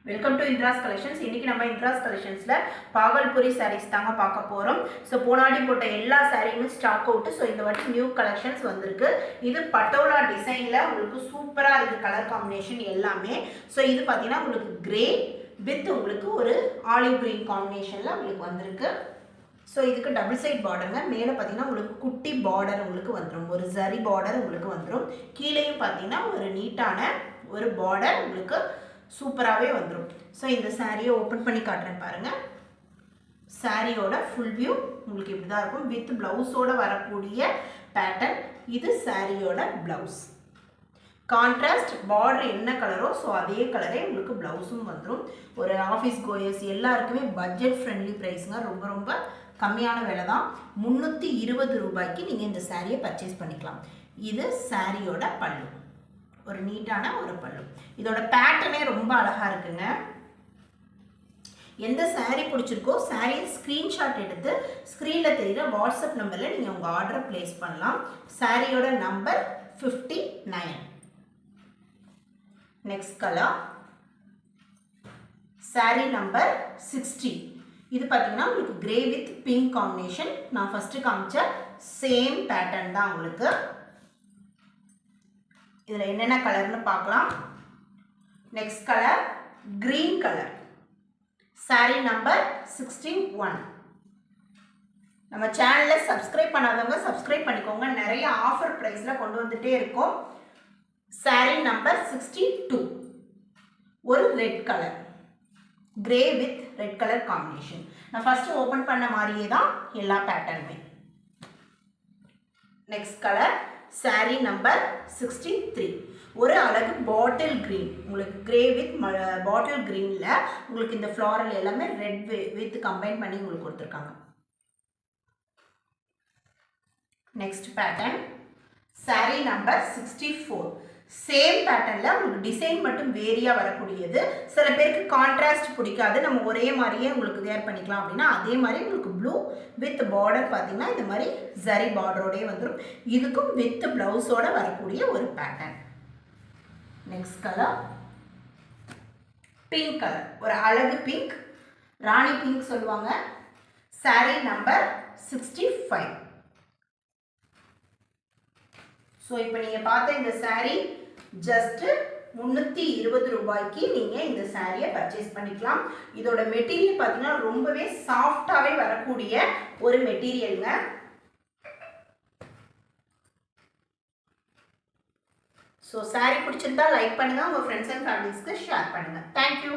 Welcome to Indira's collections. இன்னைக்கு நம்ம இந்திராஸ் கலெக்ஷன்ஸ்ல பாகல்புரி சாரீஸ் தாங்க பார்க்க போறோம். ஸோ போனாடி போட்ட எல்லா சாரியுமே ஸ்டாக் அவுட். ஸோ இந்த வாட்டி நியூ கலெக்ஷன்ஸ் வந்திருக்கு. இது பட்டோலா டிசைன்ல உங்களுக்கு சூப்பரா இருக்கு கலர் காம்பினேஷன் எல்லாமே. ஸோ இது பார்த்தீங்கன்னா உங்களுக்கு கிரே வித் உங்களுக்கு ஒரு ஆலிவ் கிரீன் காம்பினேஷன்ல உங்களுக்கு வந்திருக்கு. ஸோ இதுக்கு டபுள் சைட் பார்டருங்க. மேலே பார்த்தீங்கன்னா உங்களுக்கு குட்டி பார்டர் உங்களுக்கு வந்துடும், ஒரு ஜரி பார்டர் உங்களுக்கு வந்துடும். கீழேயும் பார்த்தீங்கன்னா ஒரு நீட்டான ஒரு பார்டர் உங்களுக்கு சூப்பராகவே வந்துடும். ஸோ இந்த சாரியை ஓப்பன் பண்ணி காட்டுறேன் பாருங்கள். சாரியோட ஃபுல் வியூ உங்களுக்கு இப்படி தான் இருக்கும். வித் ப்ளவுஸோடு வரக்கூடிய பேட்டர்ன். இது சாரியோட ப்ளவுஸ். கான்ட்ராஸ்ட் பார்டர் என்ன கலரோ ஸோ அதே கலரே உங்களுக்கு ப்ளவுஸும் வந்துடும். ஒரு ஆஃபீஸ் கோயர்ஸ் எல்லாருக்குமே பட்ஜெட் ஃப்ரெண்ட்லி ப்ரைஸுங்க. ரொம்ப ரொம்ப கம்மியான விலை தான். 320 ரூபாய்க்கு நீங்கள் இந்த சாரியை பர்ச்சேஸ் பண்ணிக்கலாம். இது சாரியோட பல்லு, ஒரு நீட்டான ஒரு பல்லு. இதோட பேட்டர்னே ரொம்ப அழகாக இருக்குங்க. எந்த சாரீ பிடிச்சிருக்கோ சாரியை ஸ்க்ரீன்ஷாட் எடுத்து ஸ்க்ரீனில் தெரிகிற வாட்ஸ்அப் நம்பரில் நீங்கள் உங்கள் ஆர்டரை ப்ளேஸ் பண்ணலாம். சாரியோட number 59. Next colour sari number 60. இது பார்த்தீங்கன்னா உங்களுக்கு கிரே வித் பிங்க் காம்பினேஷன். நான் ஃபஸ்ட்டு காமிச்ச சேம் பேட்டர்ன் தான் உங்களுக்கு. இதில் என்னென்ன கலர்னு பார்க்கலாம். Next colour green colour. Sari number 61. நம்ம சேனலில் சப்ஸ்கிரைப் பண்ணாதவங்க சப்ஸ்கிரைப் பண்ணிக்கோங்க. நிறைய ஆஃபர் ப்ரைஸில் கொண்டு வந்துட்டே இருக்கோம். சாரி நம்பர் 62. ஒரு red colour, grey with red colour combination. நான் ஃபஸ்ட்டு ஓப்பன் பண்ண மாதிரியே தான் எல்லா பேட்டர்னுமே. Next colour sari number 63. ஒரு அழகு பாட்டில் கிரீன், உங்களுக்கு கிரே வித் பாட்டில் கிரீனில் உங்களுக்கு இந்த ஃப்ளாரல் எல்லாமே ரெட் வித் கம்பைன் பண்ணி உங்களுக்கு கொடுத்துருக்காங்க. Next pattern sorry number 64. Same பேட்டர்னில் உங்களுக்கு டிசைன் மட்டும் வேரியாக வரக்கூடியது. சில பேருக்கு கான்ட்ராஸ்ட் பிடிக்காது, நம்ம ஒரே மாதிரியே உங்களுக்கு வேர் பண்ணிக்கலாம் அப்படின்னா அதே மாதிரி உங்களுக்கு ப்ளூ வித் பார்டர் பார்த்தீங்கன்னா இந்த மாதிரி ஜரி பார்டரோடே வந்துடும். இதுக்கும் வித் ப்ளவுஸோட வரக்கூடிய ஒரு pattern. Next colour pink colour, ஒரு அழகு பிங்க், ராணி பிங்க் சொல்லுவாங்க. Sorry number 65. ஸோ இப்போ நீங்கள் பார்த்த இந்த சாரீ ஜஸ்ட்டு 320 ரூபாய்க்கு நீங்கள் இந்த சாரியை பர்ச்சேஸ் பண்ணிக்கலாம். இதோட மெட்டீரியல் பார்த்தீங்கன்னா ரொம்பவே சாஃப்டாகவே வரக்கூடிய ஒரு மெட்டீரியலுங்க. ஸோ சாரீ பிடிச்சிருந்தா லைக் பண்ணுங்கள், உங்கள் ஃப்ரெண்ட்ஸ் அண்ட் ஃபேமிலிஸ்க்கு ஷேர் பண்ணுங்கள். தேங்க்யூ.